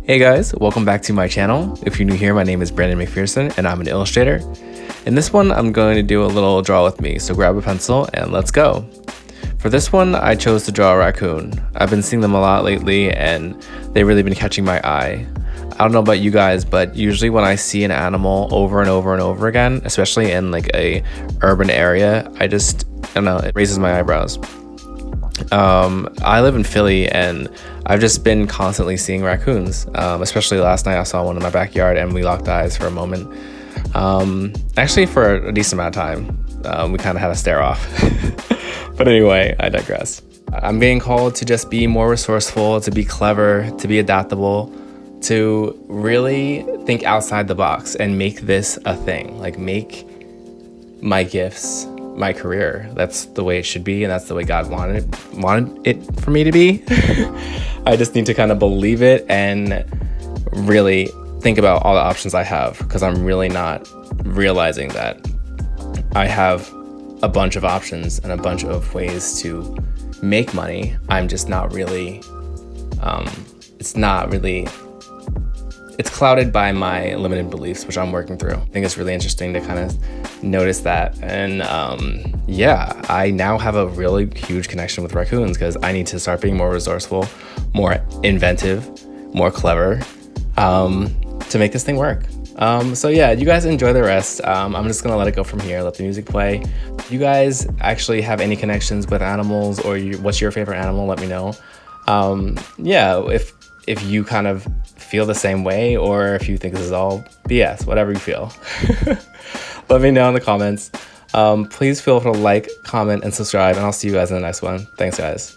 Hey guys, welcome back to my channel. If you're new here, my name is Brandon McPherson and I'm an illustrator. In this one, I'm going to do a little draw with me, so grab a pencil and let's go. For this one, I chose to draw a raccoon. I've been seeing them a lot lately and they've really been catching my eye. I don't know about you guys, but usually when I see an animal over and over and over again, especially in like a urban area, I don't know, it raises my eyebrows. I live in Philly and I've just been constantly seeing raccoons. Especially last night I saw one in my backyard and we locked eyes for a moment. Actually for a decent amount of time. We kind of had a stare off. But anyway, I digress. I'm being called to just be more resourceful, to be clever, to be adaptable, to really think outside the box and make this a thing. Like make my gifts my career. That's the way it should be, and that's the way God wanted it for me to be. I just need to kind of believe it and really think about all the options I have, because I'm really not realizing that I have a bunch of options and a bunch of ways to make money. I'm just not really it's clouded by my limited beliefs, which I'm working through. I think it's really interesting to kind of notice that. And yeah, I now have a really huge connection with raccoons because I need to start being more resourceful, more inventive, more clever to make this thing work. So yeah, you guys enjoy the rest. I'm just gonna let it go from here, let the music play. If you guys actually have any connections with animals, or what's your favorite animal, let me know. Yeah, if you kind of feel the same way, or if you think this is all BS, whatever you feel. Let me know in the comments. Please feel free to like, comment, and subscribe, and I'll see you guys in the next one. Thanks, guys.